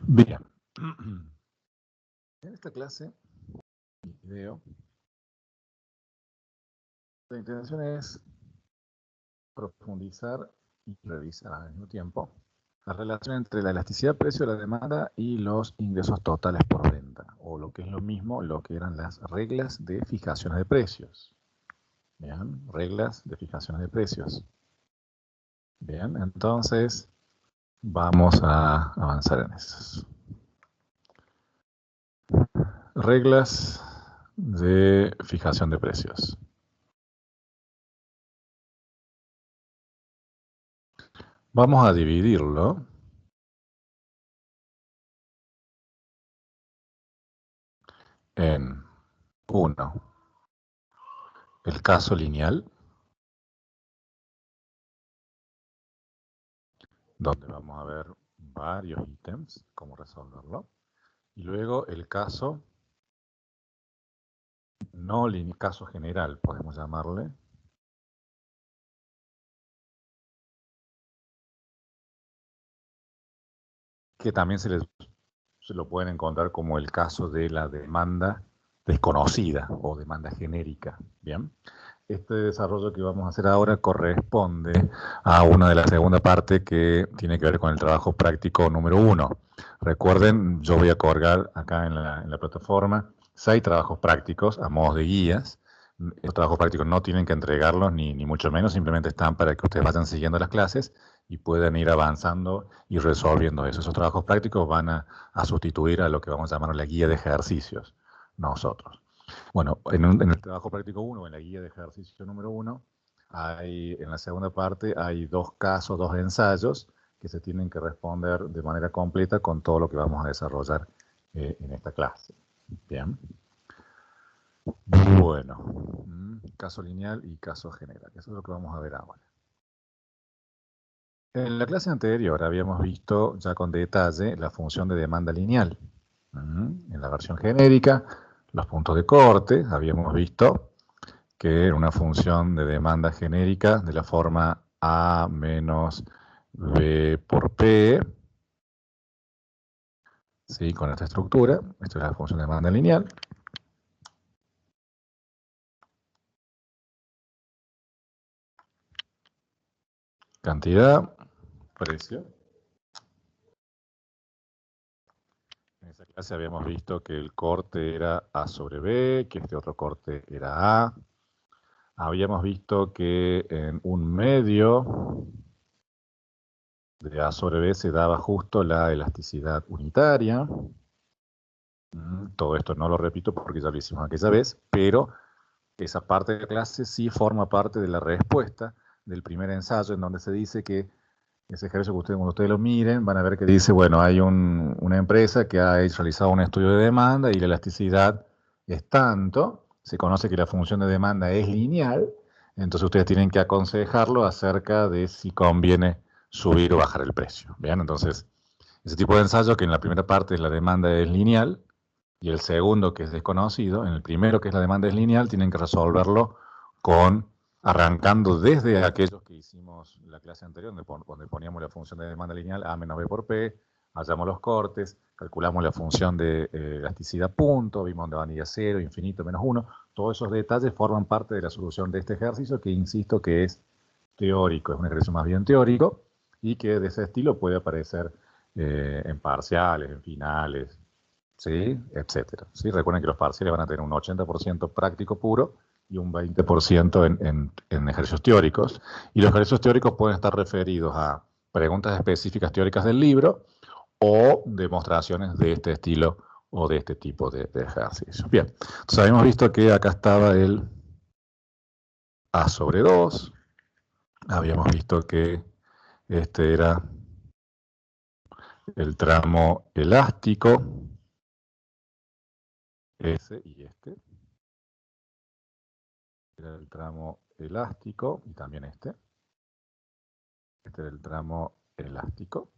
Bien. En esta clase, video, la intención es profundizar y revisar al mismo tiempo la relación entre la elasticidad precio de la demanda y los ingresos totales por venta, o lo que es lo mismo, lo que eran las reglas de fijaciones de precios. Bien, reglas de fijaciones de precios. Bien, entonces vamos a avanzar en eso. Reglas de fijación de precios. Vamos a dividirlo en 1, el caso lineal, donde vamos a ver varios ítems, cómo resolverlo, y luego el caso no lineal, caso general, podemos llamarle, que también se lo pueden encontrar como el caso de la demanda desconocida o demanda genérica. Bien, este desarrollo que vamos a hacer ahora corresponde a una de la segunda parte que tiene que ver con el trabajo práctico número 1. Recuerden, yo voy a colgar acá en la plataforma 6 trabajos prácticos a modo de guías. Estos trabajos prácticos no tienen que entregarlos ni mucho menos, simplemente están para que ustedes vayan siguiendo las clases y puedan ir avanzando y resolviendo eso. Esos trabajos prácticos van a sustituir a lo que vamos a llamar la guía de ejercicios nosotros. Bueno, en el trabajo práctico 1, en la guía de ejercicio número 1, en la segunda parte hay 2 casos, 2 ensayos que se tienen que responder de manera completa con todo lo que vamos a desarrollar en esta clase. Bien. Bueno, caso lineal y caso general. Eso es lo que vamos a ver ahora. En la clase anterior habíamos visto ya con detalle la función de demanda lineal. En la versión genérica, los puntos de corte, habíamos visto que era una función de demanda genérica de la forma A menos B por P, ¿sí? Con esta estructura. Esta es la función de demanda lineal. Cantidad, precio. En esa clase habíamos visto que el corte era A sobre B, que este otro corte era A. Habíamos visto que en un medio de A sobre B se daba justo la elasticidad unitaria. Todo esto no lo repito porque ya lo hicimos aquella vez, pero esa parte de la clase sí forma parte de la respuesta del primer ensayo, en donde se dice que ese ejercicio que ustedes, cuando ustedes lo miren, van a ver que dice, bueno, hay una empresa que ha realizado un estudio de demanda y la elasticidad es tanto, se conoce que la función de demanda es lineal, entonces ustedes tienen que aconsejarlo acerca de si conviene subir o bajar el precio. ¿Bien? Entonces, ese tipo de ensayo que en la primera parte la demanda es lineal, y el segundo, que es desconocido, en el primero, que es la demanda es lineal, tienen que resolverlo arrancando desde aquellos que hicimos la clase anterior, donde poníamos la función de demanda lineal A menos B por P, hallamos los cortes, calculamos la función de elasticidad punto, vimos donde van a ir a 0, infinito, menos 1. Todos esos detalles forman parte de la solución de este ejercicio, que insisto que es teórico, es un ejercicio más bien teórico, y que de ese estilo puede aparecer en parciales, en finales, ¿sí? Etcétera. ¿Sí? Recuerden que los parciales van a tener un 80% práctico puro y un 20% en ejercicios teóricos. Y los ejercicios teóricos pueden estar referidos a preguntas específicas teóricas del libro o demostraciones de este estilo o de este tipo de ejercicios. Bien, entonces habíamos visto que acá estaba el A sobre 2. Habíamos visto que este era el tramo elástico, ese y este. Era el tramo elástico y también este. Este era el tramo elástico.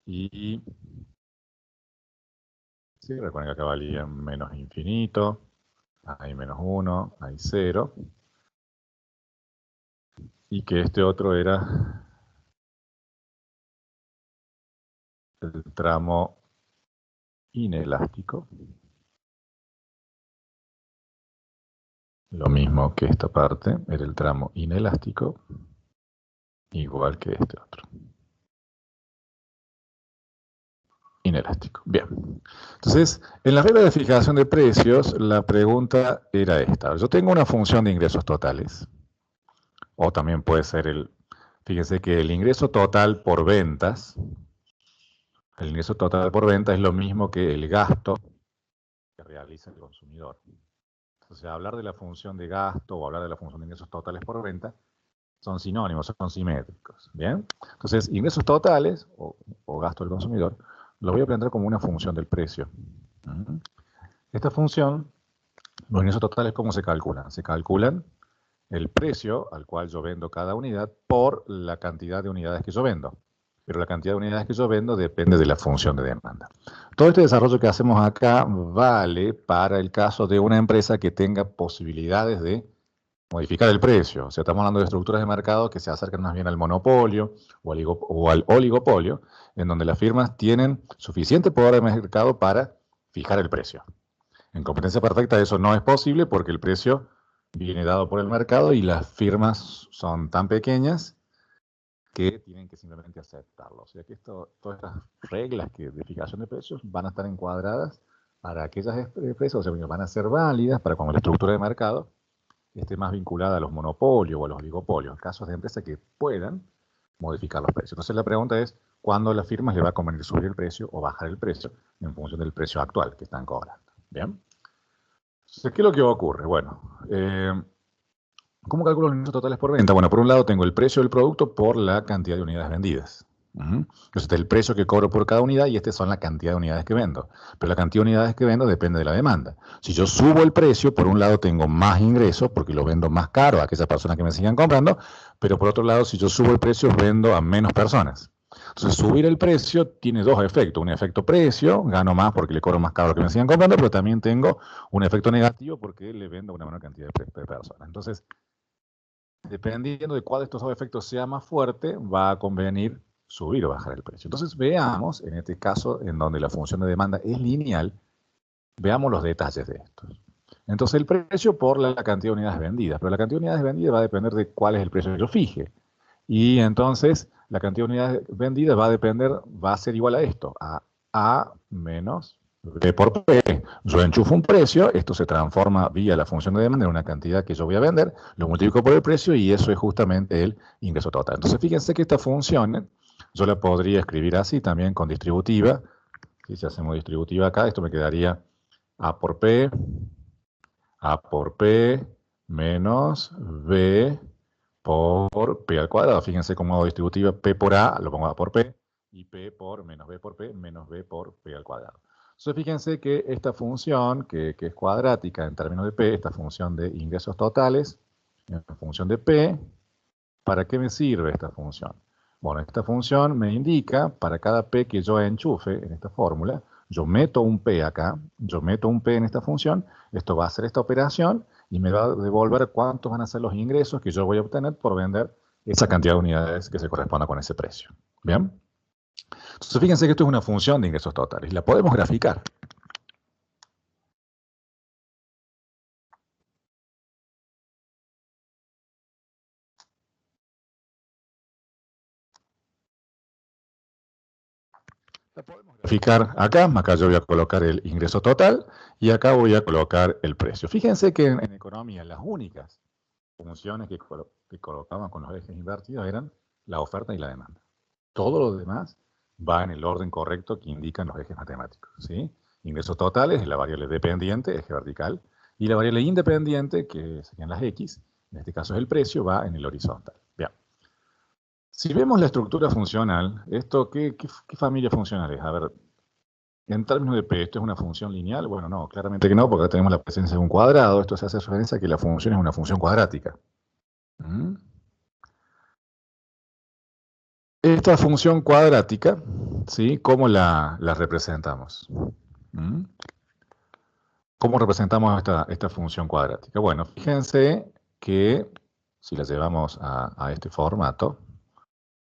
Y sí, recuerden que acá valía menos infinito, hay menos 1, hay 0. Y que este otro era el tramo inelástico. Lo mismo que esta parte, era el tramo inelástico, igual que este otro. Inelástico. Bien. Entonces, en la regla de fijación de precios, la pregunta era esta. Yo tengo una función de ingresos totales, o también puede ser fíjense que el ingreso total por ventas, el ingreso total por venta es lo mismo que el gasto que realiza el consumidor. Entonces, hablar de la función de gasto o hablar de la función de ingresos totales por venta son sinónimos, son simétricos. ¿Bien? Entonces, ingresos totales o gasto del consumidor lo voy a plantear como una función del precio. Esta función, los ingresos totales, ¿cómo se calculan? Se calculan el precio al cual yo vendo cada unidad por la cantidad de unidades que yo vendo. Pero la cantidad de unidades que yo vendo depende de la función de demanda. Todo este desarrollo que hacemos acá vale para el caso de una empresa que tenga posibilidades de modificar el precio. O sea, estamos hablando de estructuras de mercado que se acercan más bien al monopolio o al oligopolio, en donde las firmas tienen suficiente poder de mercado para fijar el precio. En competencia perfecta eso no es posible porque el precio viene dado por el mercado y las firmas son tan pequeñas que tienen que simplemente aceptarlo. O sea que todas estas reglas de fijación de precios van a estar encuadradas para aquellas empresas, o sea, van a ser válidas para cuando la estructura de mercado esté más vinculada a los monopolios o a los oligopolios, casos de empresas que puedan modificar los precios. Entonces la pregunta es, ¿cuándo a las firmas le va a convenir subir el precio o bajar el precio en función del precio actual que están cobrando? ¿Bien? Entonces, ¿qué es lo que ocurre? Bueno, ¿cómo calculo los ingresos totales por venta? Bueno, por un lado tengo el precio del producto por la cantidad de unidades vendidas. Entonces, este es el precio que cobro por cada unidad y son la cantidad de unidades que vendo. Pero la cantidad de unidades que vendo depende de la demanda. Si yo subo el precio, por un lado tengo más ingresos porque lo vendo más caro a aquellas personas que me sigan comprando, pero por otro lado, si yo subo el precio, vendo a menos personas. Entonces, subir el precio tiene dos efectos. Un efecto precio, gano más porque le cobro más caro a los que me sigan comprando, pero también tengo un efecto negativo porque le vendo a una menor cantidad de personas. Entonces, dependiendo de cuál de estos dos efectos sea más fuerte, va a convenir subir o bajar el precio. Entonces veamos, en este caso, en donde la función de demanda es lineal, veamos los detalles de esto. Entonces el precio por la cantidad de unidades vendidas, pero la cantidad de unidades vendidas va a depender de cuál es el precio que yo fije. Y entonces la cantidad de unidades vendidas va a ser igual a esto, a A menos B por P. Yo enchufo un precio, esto se transforma vía la función de demanda en una cantidad que yo voy a vender, lo multiplico por el precio y eso es justamente el ingreso total. Entonces fíjense que esta función yo la podría escribir así también con distributiva. Si hacemos distributiva acá, esto me quedaría A por P menos B por P al cuadrado. Fíjense cómo hago distributiva, P por A, lo pongo A por P, y P por menos B por P, menos B por P al cuadrado. Entonces fíjense que esta función, que es cuadrática en términos de P, esta función de ingresos totales, en función de P, ¿para qué me sirve esta función? Bueno, esta función me indica, para cada P que yo enchufe en esta fórmula, yo meto un P acá, yo meto un P en esta función, esto va a hacer esta operación y me va a devolver cuántos van a ser los ingresos que yo voy a obtener por vender esa cantidad de unidades que se corresponda con ese precio. ¿Bien? Entonces fíjense que esto es una función de ingresos totales y la podemos graficar. La podemos graficar acá yo voy a colocar el ingreso total y acá voy a colocar el precio. Fíjense que en economía las únicas funciones que colocaban con los ejes invertidos eran la oferta y la demanda. Todo lo demás va en el orden correcto que indican los ejes matemáticos, ¿sí? Ingresos totales es la variable dependiente, eje vertical, y la variable independiente, que serían las X, en este caso es el precio, va en el horizontal. Bien. Si vemos la estructura funcional, ¿qué familia funcional es? A ver, en términos de P, ¿esto es una función lineal? Bueno, no, claramente que no, porque acá tenemos la presencia de un cuadrado. Esto se hace referencia a que la función es una función cuadrática. Esta función cuadrática, ¿sí? ¿Cómo la representamos? ¿Cómo representamos esta función cuadrática? Bueno, fíjense que si la llevamos a este formato,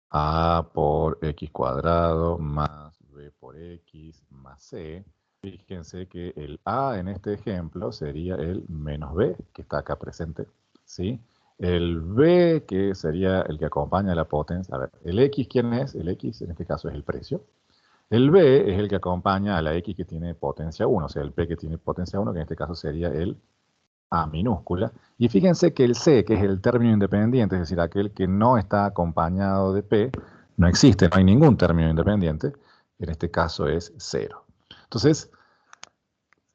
A por X cuadrado más B por X más C, fíjense que el A en este ejemplo sería el menos B, que está acá presente, ¿sí? El B, que sería el que acompaña la potencia. A ver, el X, ¿quién es? El X en este caso es el precio. El B es el que acompaña a la X que tiene potencia 1, o sea, el P que tiene potencia 1, que en este caso sería el A minúscula. Y fíjense que el C, que es el término independiente, es decir, aquel que no está acompañado de P, no existe, no hay ningún término independiente, en este caso es 0. Entonces,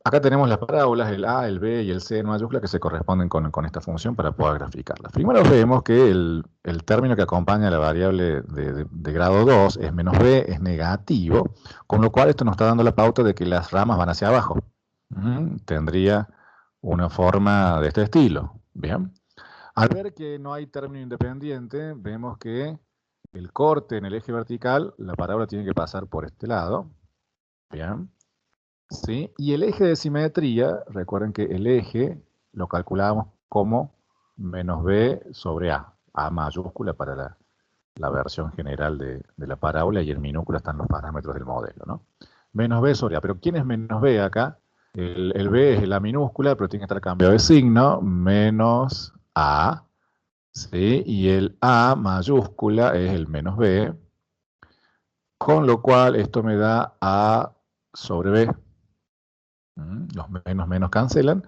acá tenemos las parábolas, el A, el B y el C en mayúscula, que se corresponden con esta función para poder graficarlas. Primero vemos que el término que acompaña a la variable de grado 2 es menos B, es negativo, con lo cual esto nos está dando la pauta de que las ramas van hacia abajo. Tendría una forma de este estilo. Bien. Al ver que no hay término independiente, vemos que el corte en el eje vertical, la parábola tiene que pasar por este lado. Bien. ¿Sí? Y el eje de simetría, recuerden que el eje lo calculamos como menos b sobre a mayúscula para la versión general de la parábola, y en minúscula están los parámetros del modelo, ¿no? Menos b sobre a, pero ¿quién es menos b acá? El b es la minúscula, pero tiene que estar cambiado de signo, menos a, ¿sí? Y el a mayúscula es el menos b, con lo cual esto me da a sobre b. Los menos cancelan,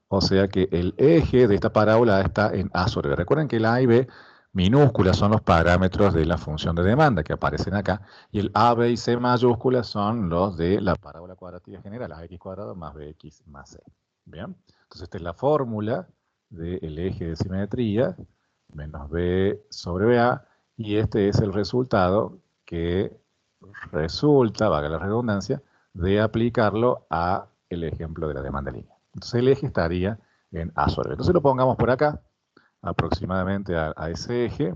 o sea que el eje de esta parábola está en A sobre B. Recuerden que el A y B minúsculas son los parámetros de la función de demanda que aparecen acá, y el A, B y C mayúsculas son los de la parábola cuadratica general, ax cuadrado más bx más c. ¿Bien? Entonces esta es la fórmula del eje de simetría, menos B sobre BA, y este es el resultado que resulta, valga la redundancia, de aplicarlo a el ejemplo de la demanda línea. Entonces el eje estaría en A sobre B. Entonces lo pongamos por acá, aproximadamente a ese eje,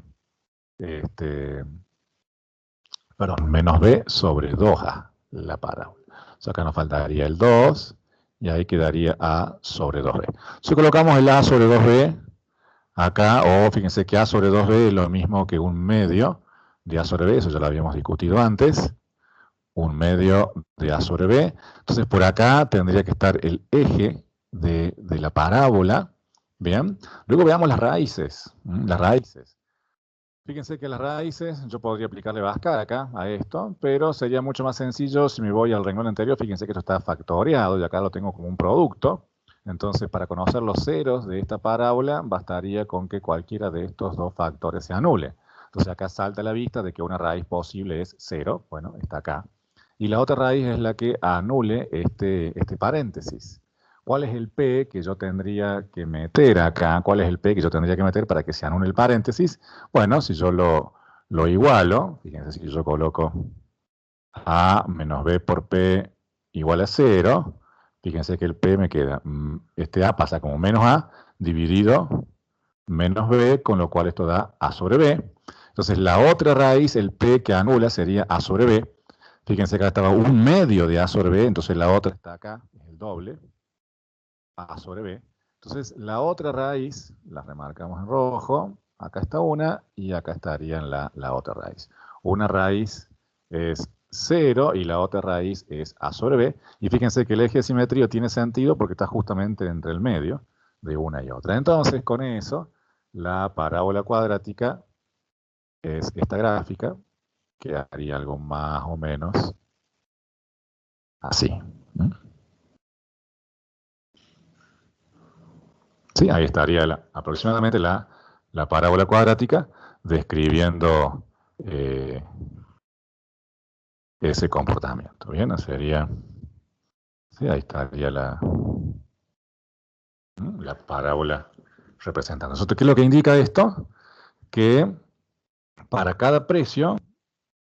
perdón, menos B sobre 2A, la parábola. Entonces acá nos faltaría el 2, y ahí quedaría A sobre 2B. Si colocamos el A sobre 2B acá, o fíjense que A sobre 2B es lo mismo que un medio de A sobre B, eso ya lo habíamos discutido antes, un medio de A sobre B. Entonces por acá tendría que estar el eje de la parábola. Bien. Luego veamos las raíces. Las raíces. Fíjense que las raíces, yo podría aplicarle Bhaskara acá a esto, pero sería mucho más sencillo si me voy al renglón anterior. Fíjense que esto está factoreado y acá lo tengo como un producto. Entonces, para conocer los ceros de esta parábola, bastaría con que cualquiera de estos dos factores se anule. Entonces acá salta a la vista de que una raíz posible es 0. Bueno, está acá. Y la otra raíz es la que anule este paréntesis. ¿Cuál es el P que yo tendría que meter acá? ¿Cuál es el P que yo tendría que meter para que se anule el paréntesis? Bueno, si yo lo igualo, fíjense, si yo coloco A menos B por P igual a 0, fíjense que el P me queda, este A pasa como menos A dividido menos B, con lo cual esto da A sobre B. Entonces la otra raíz, el P que anula, sería A sobre B. Fíjense que acá estaba un medio de A sobre B, entonces la otra está acá, es el doble, A sobre B. Entonces la otra raíz, la remarcamos en rojo, acá está una y acá estaría la otra raíz. Una raíz es 0 y la otra raíz es A sobre B. Y fíjense que el eje de simetría tiene sentido porque está justamente entre el medio de una y otra. Entonces con eso, la parábola cuadrática es esta gráfica, que haría algo más o menos así. Sí, ahí estaría aproximadamente la parábola cuadrática describiendo ese comportamiento. Bien, sería, sí, ahí estaría la parábola representando. Entonces, ¿qué es lo que indica esto? Que para cada precio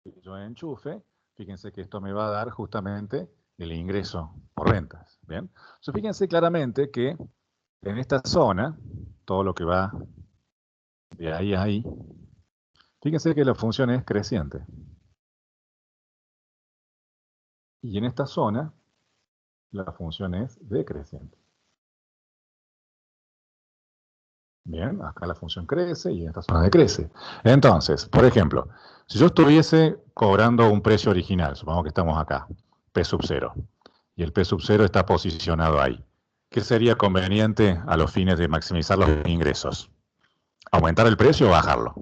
que yo enchufe, fíjense que esto me va a dar justamente el ingreso por ventas. Bien, entonces fíjense claramente que en esta zona, todo lo que va de ahí a ahí, fíjense que la función es creciente. Y en esta zona, la función es decreciente. Bien, acá la función crece y en esta zona decrece. Entonces, por ejemplo, si yo estuviese cobrando un precio original, supongamos que estamos acá, P sub 0, y el P sub 0 está posicionado ahí. ¿Qué sería conveniente a los fines de maximizar los ingresos? ¿Aumentar el precio o bajarlo?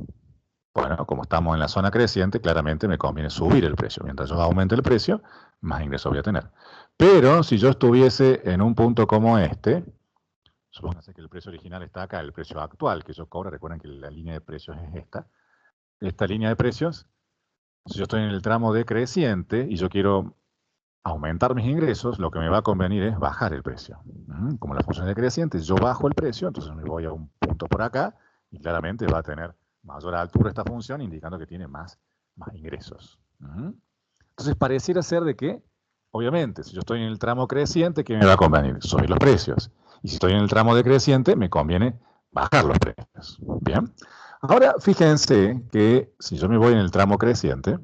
Bueno, como estamos en la zona creciente, claramente me conviene subir el precio. Mientras yo aumente el precio, más ingresos voy a tener. Pero si yo estuviese en un punto como este, supóngase que el precio original está acá, el precio actual que yo cobro, recuerden que la línea de precios es esta línea de precios. Si yo estoy en el tramo decreciente y yo quiero aumentar mis ingresos, lo que me va a convenir es bajar el precio. Como la función es decreciente, yo bajo el precio, entonces me voy a un punto por acá y claramente va a tener mayor altura esta función, indicando que tiene más ingresos. Entonces pareciera ser de que, obviamente, si yo estoy en el tramo creciente, ¿qué me va a convenir? Subir los precios. Y si estoy en el tramo decreciente, me conviene bajar los precios. Bien. Ahora, fíjense que si yo me voy en el tramo creciente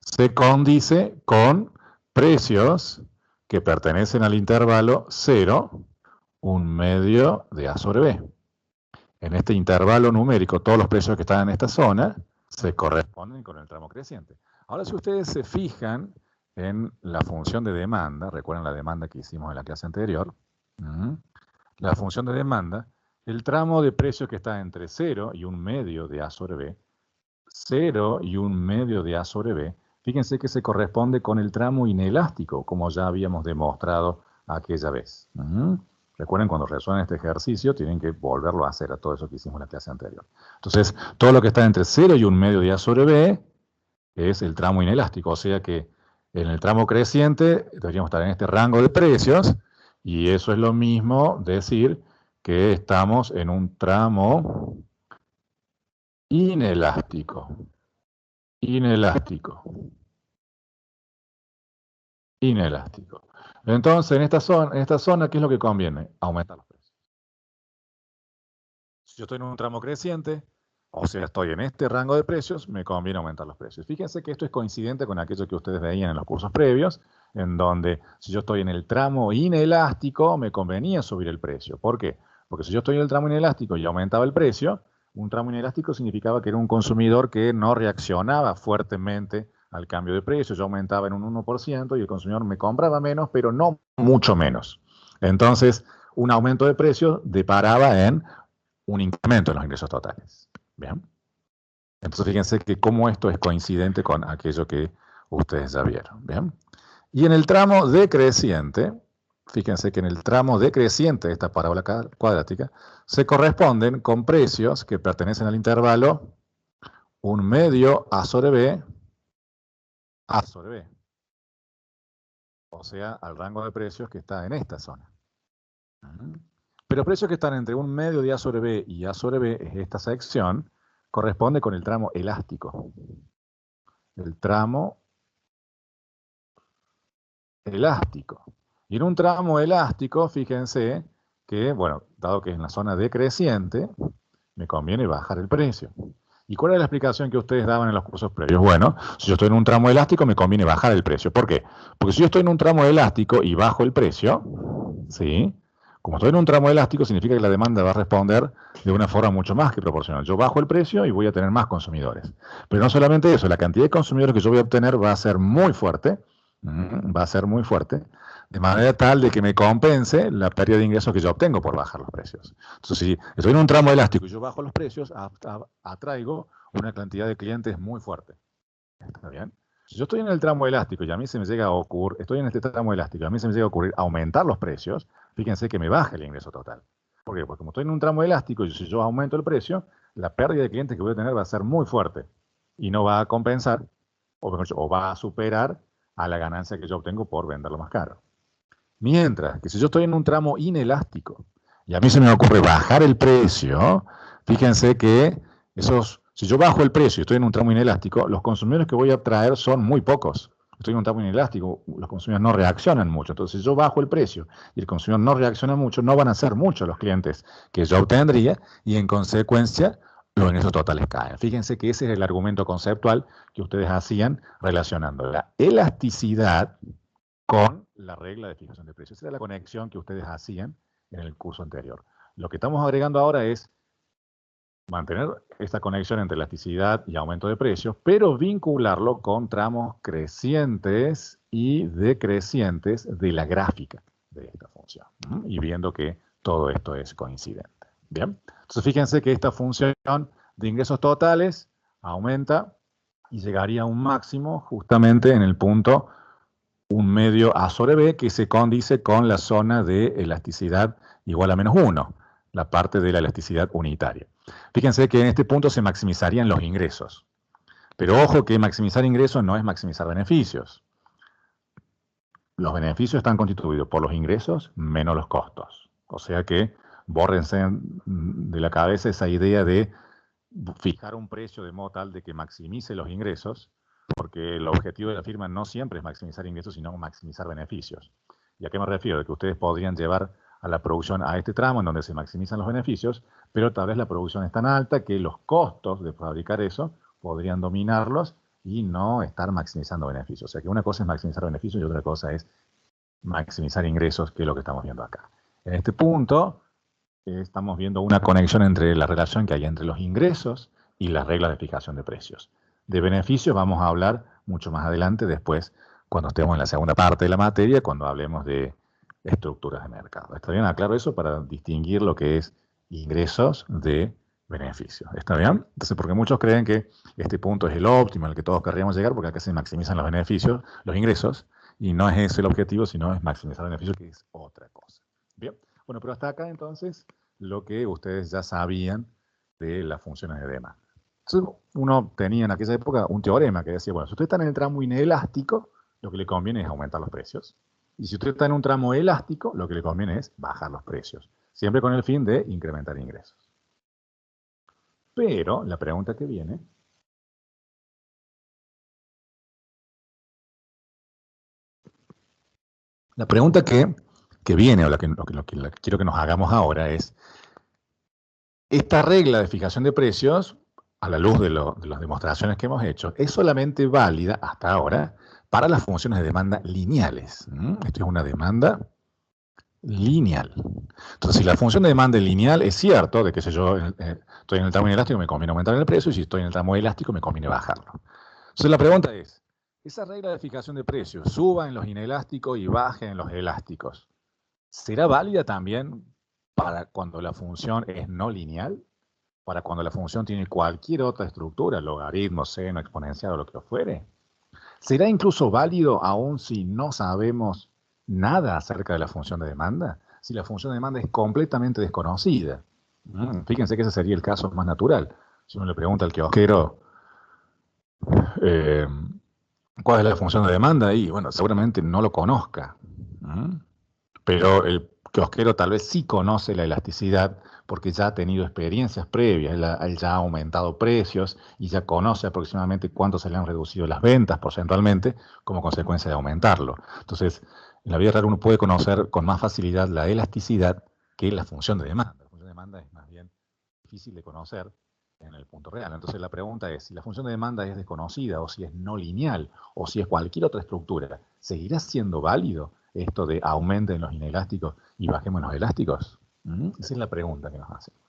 se condice con precios que pertenecen al intervalo 0, 1/2 de A sobre B. En este intervalo numérico, todos los precios que están en esta zona se corresponden con el tramo creciente. Ahora, si ustedes se fijan en la función de demanda, recuerden la demanda que hicimos en la clase anterior, la función de demanda, el tramo de precios que está entre 0 y 1/2 de A sobre B, 0 y 1/2 de A sobre B, fíjense que se corresponde con el tramo inelástico, como ya habíamos demostrado aquella vez. Recuerden, cuando resuelven este ejercicio, tienen que volverlo a hacer a todo eso que hicimos en la clase anterior. Entonces, todo lo que está entre 0 y 1/2 de A sobre B es el tramo inelástico, o sea que en el tramo creciente deberíamos estar en este rango de precios, y eso es lo mismo decir que estamos en un tramo inelástico. Inelástico. Entonces, en esta zona, ¿qué es lo que conviene? Aumentar los precios. Si yo estoy en un tramo creciente, o sea, estoy en este rango de precios, me conviene aumentar los precios. Fíjense que esto es coincidente con aquello que ustedes veían en los cursos previos, en donde si yo estoy en el tramo inelástico, me convenía subir el precio. ¿Por qué? Porque si yo estoy en el tramo inelástico y aumentaba el precio, un tramo inelástico significaba que era un consumidor que no reaccionaba fuertemente al cambio de precio. Yo aumentaba en un 1% y el consumidor me compraba menos, pero no mucho menos. Entonces, un aumento de precio deparaba en un incremento en los ingresos totales. Bien. Entonces fíjense que cómo esto es coincidente con aquello que ustedes ya vieron. Bien. Y en el tramo decreciente, fíjense que en el tramo decreciente de esta parábola cuadrática se corresponden con precios que pertenecen al intervalo 1/2 A sobre B, A sobre B. O sea, al rango de precios que está en esta zona. Pero precios que están entre 1/2 de A sobre B y A sobre B, es esta sección, corresponde con el tramo elástico. El tramo elástico. Y en un tramo elástico, fíjense que, bueno, dado que es en la zona decreciente, me conviene bajar el precio. ¿Y cuál es la explicación que ustedes daban en los cursos previos? Bueno, si yo estoy en un tramo elástico, me conviene bajar el precio. ¿Por qué? Porque si yo estoy en un tramo elástico y bajo el precio, ¿sí? Como estoy en un tramo elástico, significa que la demanda va a responder de una forma mucho más que proporcional. Yo bajo el precio y voy a tener más consumidores. Pero no solamente eso, la cantidad de consumidores que yo voy a obtener va a ser muy fuerte, de manera tal de que me compense la pérdida de ingresos que yo obtengo por bajar los precios. Entonces, si estoy en un tramo elástico y yo bajo los precios, atraigo una cantidad de clientes muy fuerte. ¿Está bien? Si yo estoy en el tramo elástico y a mí se me llega a ocurrir, estoy en este tramo elástico y a mí se me llega a ocurrir aumentar los precios, fíjense que me baja el ingreso total. ¿Por qué? Porque como estoy en un tramo elástico y si yo aumento el precio, la pérdida de clientes que voy a tener va a ser muy fuerte y no va a compensar, o va a superar a la ganancia que yo obtengo por venderlo más caro. Mientras que si yo estoy en un tramo inelástico y a mí se me ocurre bajar el precio, fíjense que si yo bajo el precio y estoy en un tramo inelástico, los consumidores que voy a traer son muy pocos. Estoy en un tramo inelástico, los consumidores no reaccionan mucho. Entonces, si yo bajo el precio y el consumidor no reacciona mucho, no van a ser muchos los clientes que yo obtendría y en consecuencia los ingresos totales caen. Fíjense que ese es el argumento conceptual que ustedes hacían relacionando la elasticidad con la regla de fijación de precios. Esa era la conexión que ustedes hacían en el curso anterior. Lo que estamos agregando ahora es mantener esta conexión entre elasticidad y aumento de precios, pero vincularlo con tramos crecientes y decrecientes de la gráfica de esta función. Y viendo que todo esto es coincidente. Bien, entonces fíjense que esta función de ingresos totales aumenta y llegaría a un máximo justamente en el punto 1 medio A sobre B, que se condice con la zona de elasticidad igual a -1, la parte de la elasticidad unitaria. Fíjense que en este punto se maximizarían los ingresos. Pero ojo que maximizar ingresos no es maximizar beneficios. Los beneficios están constituidos por los ingresos menos los costos. O sea que bórrense de la cabeza esa idea de fijar un precio de modo tal de que maximice los ingresos, porque el objetivo de la firma no siempre es maximizar ingresos, sino maximizar beneficios. ¿Y a qué me refiero? De que ustedes podrían llevar a la producción a este tramo en donde se maximizan los beneficios, pero tal vez la producción es tan alta que los costos de fabricar eso podrían dominarlos y no estar maximizando beneficios. O sea que una cosa es maximizar beneficios y otra cosa es maximizar ingresos, que es lo que estamos viendo acá. En este punto estamos viendo una conexión entre la relación que hay entre los ingresos y las reglas de fijación de precios. De beneficios vamos a hablar mucho más adelante, después, cuando estemos en la segunda parte de la materia, cuando hablemos de estructuras de mercado. ¿Está bien? Aclaro eso para distinguir lo que es ingresos de beneficios. ¿Está bien? Entonces, porque muchos creen que este punto es el óptimo al que todos querríamos llegar, porque acá se maximizan los beneficios, los ingresos, y no es ese el objetivo, sino es maximizar beneficios, que es otra cosa. Bien. Bueno, pero hasta acá entonces lo que ustedes ya sabían de las funciones de demanda. Entonces uno tenía en aquella época un teorema que decía, bueno, si usted está en el tramo inelástico, lo que le conviene es aumentar los precios. Y si usted está en un tramo elástico, lo que le conviene es bajar los precios. Siempre con el fin de incrementar ingresos. Pero la pregunta que viene... La pregunta que viene, o lo que quiero que nos hagamos ahora es, esta regla de fijación de precios, a la luz de las demostraciones que hemos hecho, es solamente válida hasta ahora para las funciones de demanda lineales. Esto es una demanda lineal. Entonces, si la función de demanda es lineal, es cierto de que si yo estoy en el tramo inelástico me conviene aumentar el precio, y si estoy en el tramo elástico me conviene bajarlo. Entonces, la pregunta es, esa regla de fijación de precios, suba en los inelásticos y baje en los elásticos, ¿será válida también para cuando la función es no lineal? Para cuando la función tiene cualquier otra estructura, logaritmo, seno, exponencial o lo que fuere. ¿Será incluso válido aún si no sabemos nada acerca de la función de demanda? Si la función de demanda es completamente desconocida. Fíjense que ese sería el caso más natural. Si uno le pregunta al kiosquero cuál es la función de demanda, y bueno, seguramente no lo conozca. Pero el kiosquero tal vez sí conoce la elasticidad porque ya ha tenido experiencias previas, él ya ha aumentado precios y ya conoce aproximadamente cuánto se le han reducido las ventas porcentualmente como consecuencia de aumentarlo. Entonces, en la vida real uno puede conocer con más facilidad la elasticidad que la función de demanda. La función de demanda es más bien difícil de conocer en el punto real. Entonces la pregunta es, si la función de demanda es desconocida o si es no lineal o si es cualquier otra estructura, ¿seguirá siendo válido esto de aumenten los inelásticos y bajemos los elásticos? Esa es la pregunta que nos hacemos.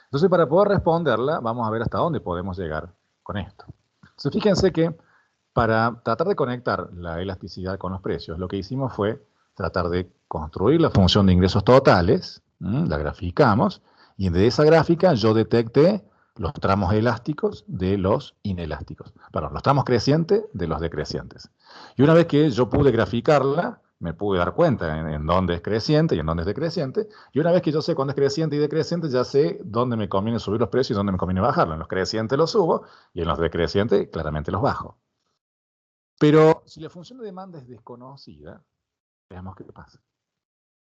Entonces, para poder responderla, vamos a ver hasta dónde podemos llegar con esto. Entonces, fíjense que para tratar de conectar la elasticidad con los precios, lo que hicimos fue tratar de construir la función de ingresos totales, la graficamos, y de esa gráfica yo detecté los tramos elásticos de los inelásticos. Perdón, los tramos crecientes de los decrecientes. Y una vez que yo pude graficarla, me pude dar cuenta en dónde es creciente y en dónde es decreciente. Y una vez que yo sé cuándo es creciente y decreciente, ya sé dónde me conviene subir los precios y dónde me conviene bajarlos. En los crecientes los subo y en los decrecientes claramente los bajo. Pero si la función de demanda es desconocida, veamos qué pasa.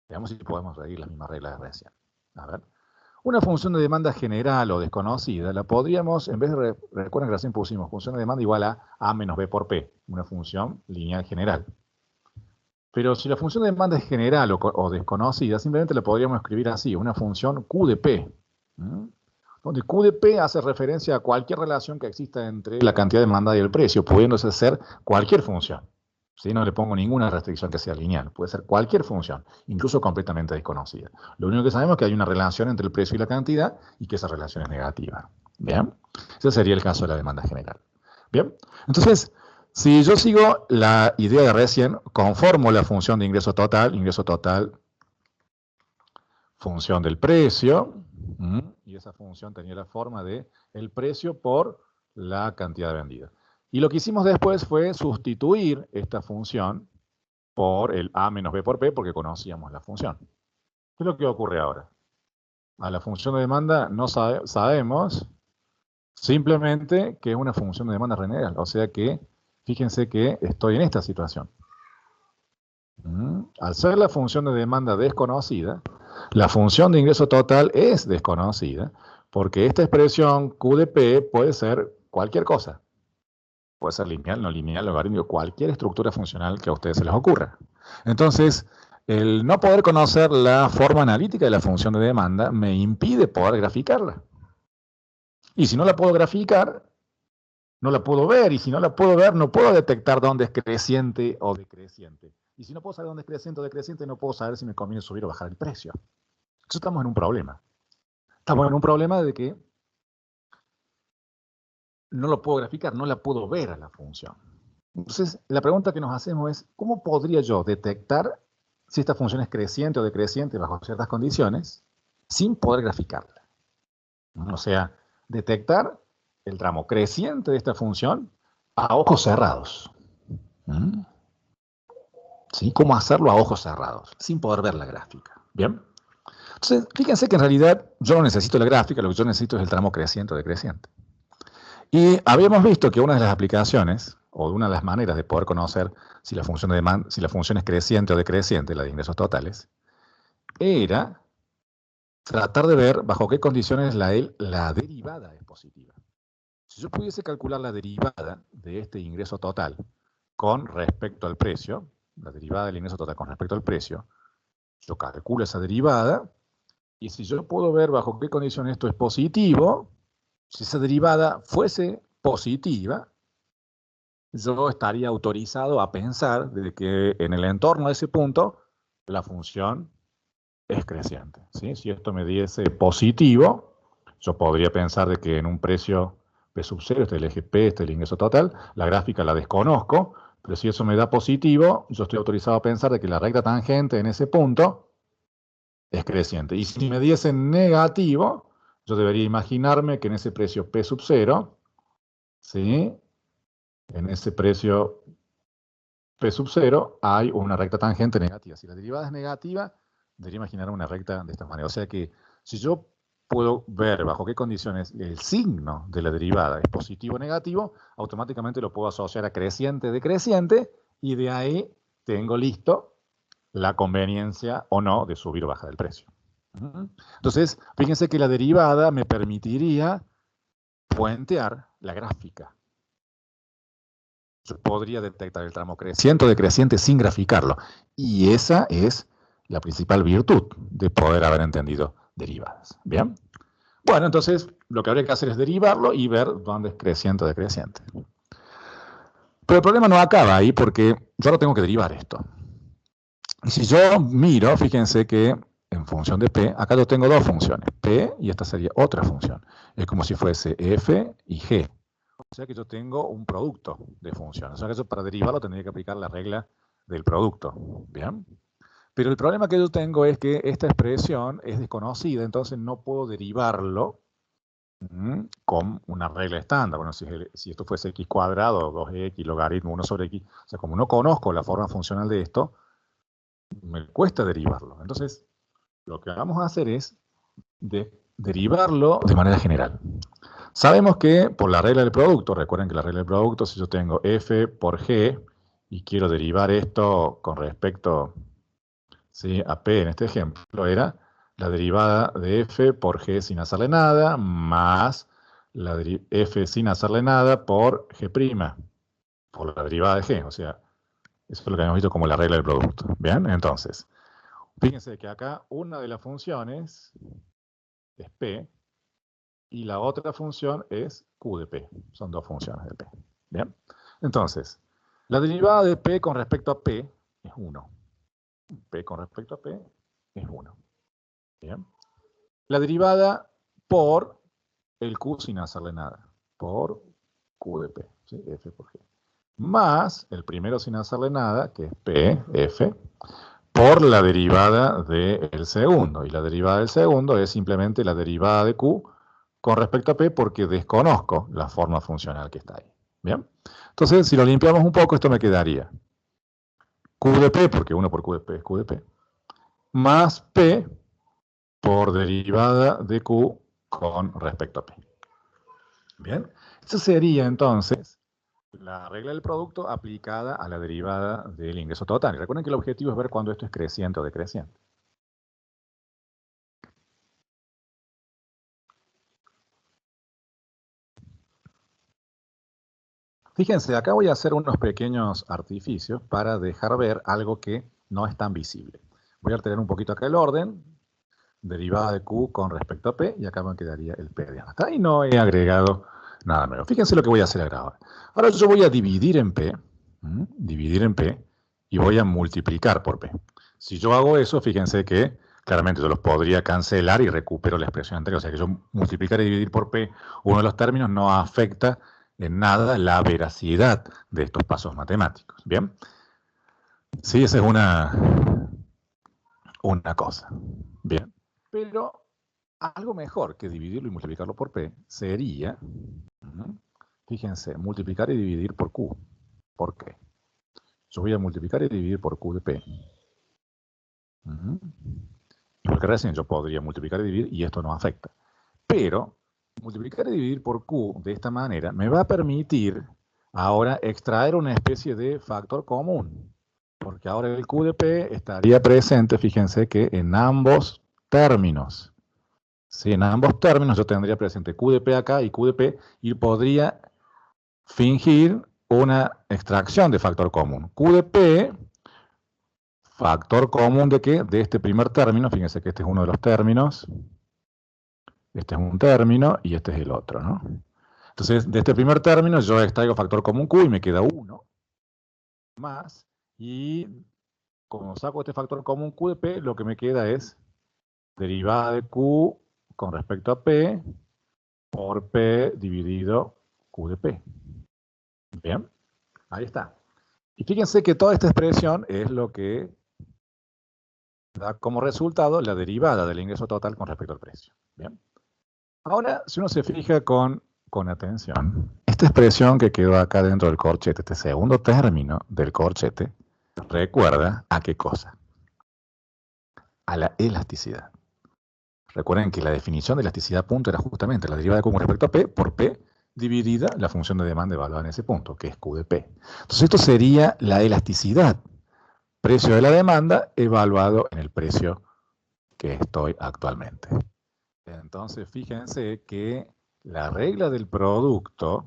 Veamos si podemos seguir las mismas reglas de recién. A ver. Una función de demanda general o desconocida la podríamos, en vez de, recuerden que recién pusimos función de demanda igual a menos b por p, una función lineal general. Pero si la función de demanda es general o desconocida, simplemente la podríamos escribir así, una función Q de P. Donde Q de P hace referencia a cualquier relación que exista entre la cantidad de demanda y el precio, pudiéndose ser cualquier función. ¿Sí? No le pongo ninguna restricción que sea lineal. Puede ser cualquier función, incluso completamente desconocida. Lo único que sabemos es que hay una relación entre el precio y la cantidad y que esa relación es negativa. ¿Bien? Ese sería el caso de la demanda general. Bien. Entonces, si yo sigo la idea de recién, conformo la función de ingreso total, función del precio, y esa función tenía la forma de el precio por la cantidad vendida. Y lo que hicimos después fue sustituir esta función por el A menos B por P, porque conocíamos la función. ¿Qué es lo que ocurre ahora? A la función de demanda no sabemos simplemente que es una función de demanda real. O sea que, fíjense que estoy en esta situación. Al ser la función de demanda desconocida, la función de ingreso total es desconocida, porque esta expresión Q de P puede ser cualquier cosa. Puede ser lineal, no lineal, logarítmico, cualquier estructura funcional que a ustedes se les ocurra. Entonces, el no poder conocer la forma analítica de la función de demanda me impide poder graficarla. Y si no la puedo graficar, no la puedo ver, y si no la puedo ver, no puedo detectar dónde es creciente o decreciente. Y si no puedo saber dónde es creciente o decreciente, no puedo saber si me conviene subir o bajar el precio. Entonces estamos en un problema. Estamos en un problema de que no lo puedo graficar, no la puedo ver a la función. Entonces, la pregunta que nos hacemos es, ¿cómo podría yo detectar si esta función es creciente o decreciente bajo ciertas condiciones sin poder graficarla? O sea, detectar el tramo creciente de esta función a ojos cerrados. ¿Sí? ¿Cómo hacerlo a ojos cerrados, sin poder ver la gráfica? ¿Bien? Entonces, fíjense que en realidad yo no necesito la gráfica, lo que yo necesito es el tramo creciente o decreciente. Y habíamos visto que una de las aplicaciones, o una de las maneras de poder conocer si la función de demanda, si la función es creciente o decreciente, la de ingresos totales, era tratar de ver bajo qué condiciones la derivada es positiva. Si yo pudiese calcular la derivada de este ingreso total con respecto al precio, la derivada del ingreso total con respecto al precio, yo calculo esa derivada, y si yo puedo ver bajo qué condiciones esto es positivo, si esa derivada fuese positiva, yo estaría autorizado a pensar de que en el entorno de ese punto la función es creciente. ¿Sí? Si esto me diese positivo, yo podría pensar de que en un precio P sub 0, este es el eje P, este es el ingreso total, la gráfica la desconozco, pero si eso me da positivo, yo estoy autorizado a pensar de que la recta tangente en ese punto es creciente. Y si me diese negativo, yo debería imaginarme que en ese precio P sub 0, ¿sí? En ese precio P sub 0 hay una recta tangente negativa. Si la derivada es negativa, debería imaginar una recta de esta manera. O sea que si yo puedo ver bajo qué condiciones el signo de la derivada es positivo o negativo, automáticamente lo puedo asociar a creciente, decreciente, y de ahí tengo listo la conveniencia o no de subir o bajar el precio. Entonces, fíjense que la derivada me permitiría puentear la gráfica. Yo podría detectar el tramo creciente o decreciente sin graficarlo. Y esa es la principal virtud de poder haber entendido derivadas. ¿Bien? Bueno, entonces lo que habría que hacer es derivarlo y ver dónde es creciente o decreciente. Pero el problema no acaba ahí porque yo ahora tengo que derivar esto. Y si yo miro, fíjense que en función de P, acá yo tengo dos funciones, P y esta sería otra función. Es como si fuese F y G. O sea que yo tengo un producto de funciones. O sea que yo para derivarlo tendría que aplicar la regla del producto. ¿Bien? Pero el problema que yo tengo es que esta expresión es desconocida, entonces no puedo derivarlo con una regla estándar. Bueno, si esto fuese x cuadrado, 2x, logaritmo 1 sobre x, o sea, como no conozco la forma funcional de esto, me cuesta derivarlo. Entonces, lo que vamos a hacer es derivarlo de manera general. Sabemos que por la regla del producto, recuerden que la regla del producto, si yo tengo f por g y quiero derivar esto con respecto, ¿sí?, a p en este ejemplo, era la derivada de f por g sin hacerle nada, más la f sin hacerle nada por g', por la derivada de g. O sea, eso es lo que habíamos visto como la regla del producto. ¿Bien? Entonces, fíjense que acá una de las funciones es p, y la otra función es q de p. Son dos funciones de p. ¿Bien? Entonces, La derivada de P con respecto a P es 1. P con respecto a P es 1. Bien. La derivada por el Q sin hacerle nada. Por Q de P. ¿Sí? F por G. Más el primero sin hacerle nada, que es P, F, por la derivada del segundo. Y la derivada del segundo es simplemente la derivada de Q con respecto a P porque desconozco la forma funcional que está ahí. ¿Bien? Entonces, si lo limpiamos un poco, esto me quedaría Q de P, porque 1 por Q de P es Q de P, más P por derivada de Q con respecto a P. Bien, eso sería entonces la regla del producto aplicada a la derivada del ingreso total. Y recuerden que el objetivo es ver cuando esto es creciente o decreciente. Fíjense, acá voy a hacer unos pequeños artificios para dejar ver algo que no es tan visible. Voy a alterar un poquito acá el orden, derivada de Q con respecto a P, y acá me quedaría el P de hasta ahí no he agregado nada nuevo. Fíjense lo que voy a hacer ahora. Ahora yo voy a dividir en P, y voy a multiplicar por P. Si yo hago eso, fíjense que claramente yo los podría cancelar y recupero la expresión anterior. O sea que yo multiplicar y dividir por P, uno de los términos, no afecta en nada la veracidad de estos pasos matemáticos. ¿Bien? Sí, esa es una cosa. Bien. Pero algo mejor que dividirlo y multiplicarlo por P sería, fíjense, multiplicar y dividir por Q. ¿Por qué? Yo voy a multiplicar y dividir por Q de P. Porque recién yo podría multiplicar y dividir y esto no afecta. Pero multiplicar y dividir por Q de esta manera me va a permitir ahora extraer una especie de factor común. Porque ahora el Q de P estaría presente, fíjense que en ambos términos. Sí, en ambos términos yo tendría presente Q de P acá y Q de P y podría fingir una extracción de factor común. Q de P, factor común de qué? De este primer término, fíjense que este es uno de los términos, este es un término y este es el otro, ¿no? Entonces, de este primer término yo extraigo factor común Q y me queda 1 más, y como saco este factor común Q de P, lo que me queda es derivada de Q con respecto a P por P dividido Q de P. Bien, ahí está. Y fíjense que toda esta expresión es lo que da como resultado la derivada del ingreso total con respecto al precio. Bien. Ahora, si uno se fija con atención, esta expresión que quedó acá dentro del corchete, este segundo término del corchete, recuerda a qué cosa. A la elasticidad. Recuerden que la definición de elasticidad punto era justamente la derivada de Q con respecto a P por P dividida la función de demanda evaluada en ese punto, que es Q de P. Entonces esto sería la elasticidad. Precio de la demanda evaluado en el precio que estoy actualmente. Entonces, fíjense que la regla del producto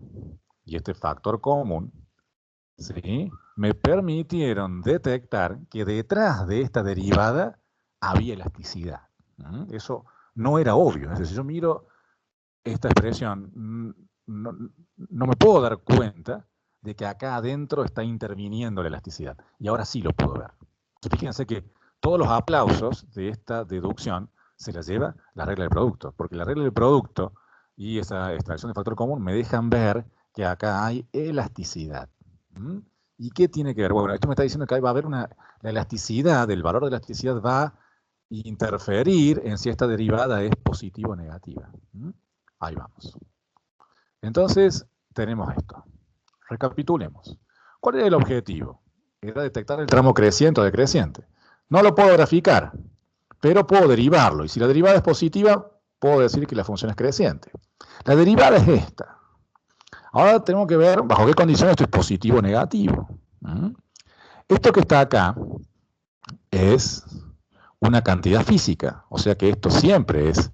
y este factor común, ¿sí?, me permitieron detectar que detrás de esta derivada había elasticidad. Eso no era obvio. Es decir, yo miro esta expresión, no me puedo dar cuenta de que acá adentro está interviniendo la elasticidad. Y ahora sí lo puedo ver. Fíjense que todos los aplausos de esta deducción se las lleva la regla del producto, porque la regla del producto y esa extracción de factor común me dejan ver que acá hay elasticidad. ¿Y qué tiene que ver? Bueno, esto me está diciendo que ahí va a haber la elasticidad, el valor de elasticidad va a interferir en si esta derivada es positiva o negativa. Ahí vamos. Entonces, tenemos esto. Recapitulemos. ¿Cuál era el objetivo? Era detectar el tramo creciente o decreciente. No lo puedo graficar, pero puedo derivarlo. Y si la derivada es positiva, puedo decir que la función es creciente. La derivada es esta. Ahora tenemos que ver bajo qué condiciones esto es positivo o negativo. Esto que está acá es una cantidad física, o sea que esto siempre es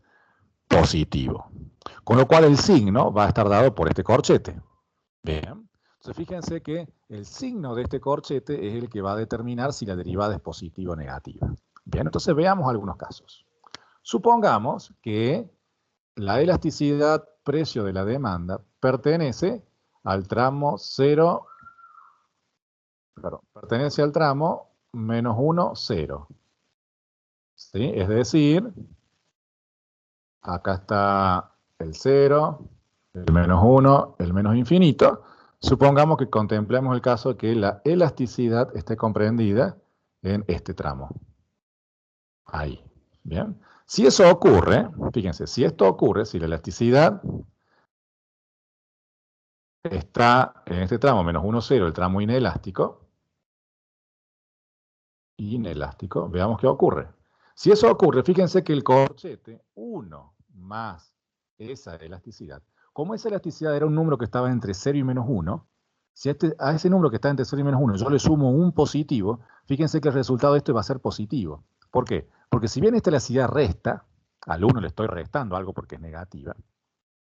positivo. Con lo cual el signo va a estar dado por este corchete. Bien. Entonces fíjense que el signo de este corchete es el que va a determinar si la derivada es positiva o negativa. Bien, entonces veamos algunos casos. Supongamos que la elasticidad precio de la demanda pertenece al tramo 0 Claro, pertenece al tramo menos 1, 0. ¿Sí? Es decir, acá está el 0, el menos 1, el menos infinito. Supongamos que contemplemos el caso de que la elasticidad esté comprendida en este tramo. Ahí. Bien. Si eso ocurre, fíjense, si esto ocurre, si la elasticidad está en este tramo menos 1, 0, el tramo inelástico, veamos qué ocurre. Si eso ocurre, fíjense que el corchete 1 más esa elasticidad, como esa elasticidad era un número que estaba entre 0 y menos 1, si a ese número que está entre 0 y menos 1 yo le sumo un positivo, fíjense que el resultado de esto va a ser positivo. ¿Por qué? Porque si bien esta elasticidad resta, al 1 le estoy restando algo porque es negativa,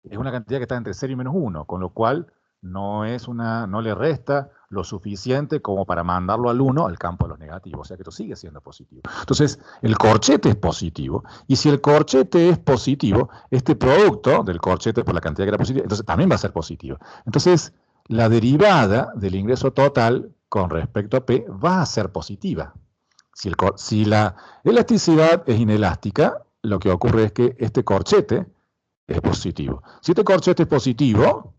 es una cantidad que está entre 0 y menos 1, con lo cual no le resta lo suficiente como para mandarlo al 1 al campo de los negativos, o sea que esto sigue siendo positivo. Entonces, el corchete es positivo, y si el corchete es positivo, este producto del corchete por la cantidad que era positiva, entonces también va a ser positivo. Entonces, la derivada del ingreso total con respecto a P va a ser positiva. Si la elasticidad es inelástica, lo que ocurre es que este corchete es positivo. Si este corchete es positivo,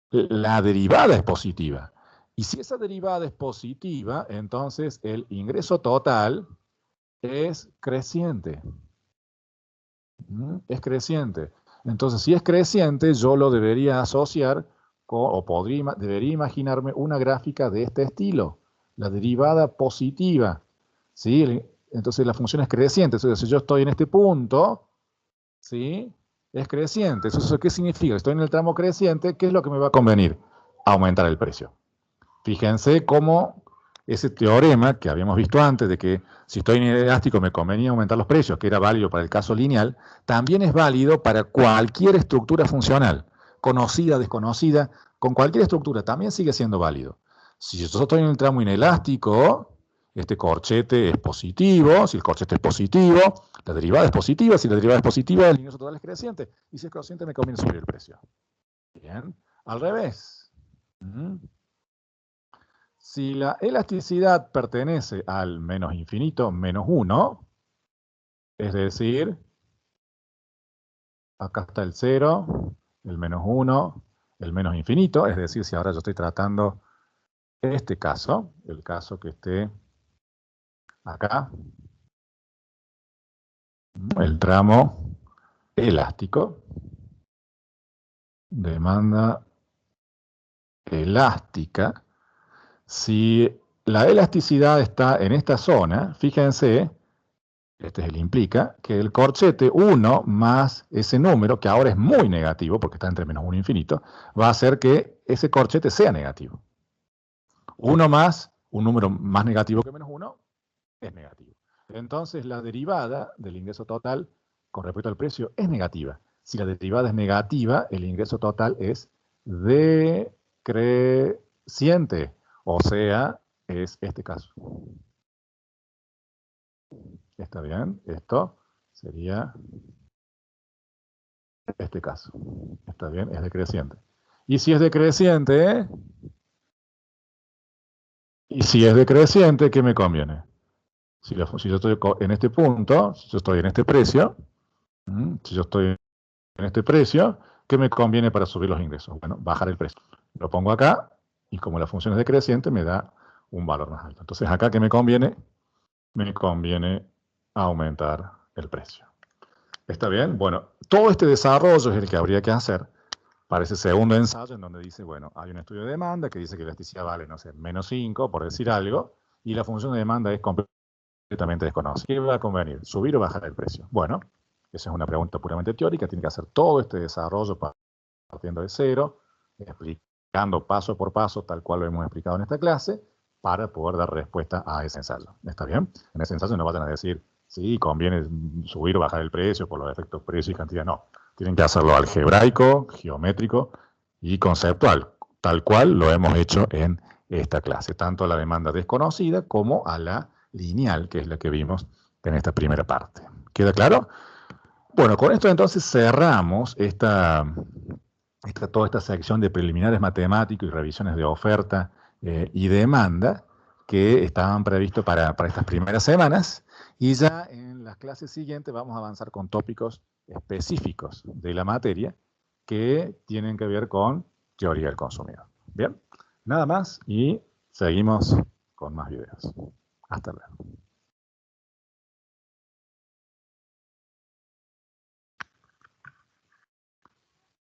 la derivada es positiva. Y si esa derivada es positiva, entonces el ingreso total es creciente. Es creciente. Entonces, si es creciente, yo lo debería asociar debería imaginarme una gráfica de este estilo, la derivada positiva. ¿Sí? Entonces la función es creciente. Entonces, si yo estoy en este punto, ¿sí? Es creciente. ¿Eso qué significa? Estoy en el tramo creciente, ¿qué es lo que me va a convenir? Aumentar el precio. Fíjense cómo ese teorema que habíamos visto antes de que si estoy en inelástico me convenía aumentar los precios, que era válido para el caso lineal, también es válido para cualquier estructura funcional, conocida, desconocida, con cualquier estructura también sigue siendo válido. Si yo estoy en el tramo inelástico, este corchete es positivo. Si el corchete es positivo, la derivada es positiva. Si la derivada es positiva, el ingreso total es creciente. Y si es creciente, me conviene subir el precio. Bien. Al revés. Si la elasticidad pertenece al menos infinito, menos 1, es decir, acá está el 0, el menos 1, el menos infinito, es decir, si ahora yo estoy tratando este caso, el caso que esté acá, el tramo elástico, demanda elástica. Si la elasticidad está en esta zona, fíjense, este es el implica, que el corchete 1 más ese número, que ahora es muy negativo, porque está entre menos 1 e infinito, va a hacer que ese corchete sea negativo. 1 más un número más negativo que menos 1 es negativo. Entonces la derivada del ingreso total con respecto al precio es negativa. Si la derivada es negativa, el ingreso total es decreciente. O sea, es este caso. ¿Está bien? Esto sería este caso. ¿Está bien? Es decreciente. Y si es decreciente, ¿qué me conviene? Si yo estoy en este punto, si yo estoy en este precio, si yo estoy en este precio, ¿qué me conviene para subir los ingresos? Bueno, bajar el precio. Lo pongo acá y como la función es decreciente me da un valor más alto. Entonces acá, ¿qué me conviene? Me conviene aumentar el precio. ¿Está bien? Bueno, todo este desarrollo es el que habría que hacer para ese segundo ensayo en donde dice, bueno, hay un estudio de demanda que dice que la elasticidad vale, no sé, menos 5, por decir algo, y la función de demanda es completamente desconocida. ¿Qué va a convenir? ¿Subir o bajar el precio? Bueno, esa es una pregunta puramente teórica, tiene que hacer todo este desarrollo partiendo de cero, explicando paso por paso, tal cual lo hemos explicado en esta clase, para poder dar respuesta a ese ensayo. ¿Está bien? En ese ensayo no vayan a decir, sí, conviene subir o bajar el precio por los efectos precio y cantidad, no. Tienen que hacerlo algebraico, geométrico y conceptual, tal cual lo hemos hecho en esta clase, tanto a la demanda desconocida como a la lineal, que es la que vimos en esta primera parte. ¿Queda claro? Bueno, con esto entonces cerramos toda esta sección de preliminares matemáticos y revisiones de oferta y demanda. que estaban previstos para estas primeras semanas, y ya en las clases siguientes vamos a avanzar con tópicos específicos de la materia que tienen que ver con teoría del consumidor. Bien, nada más y seguimos con más videos. Hasta luego.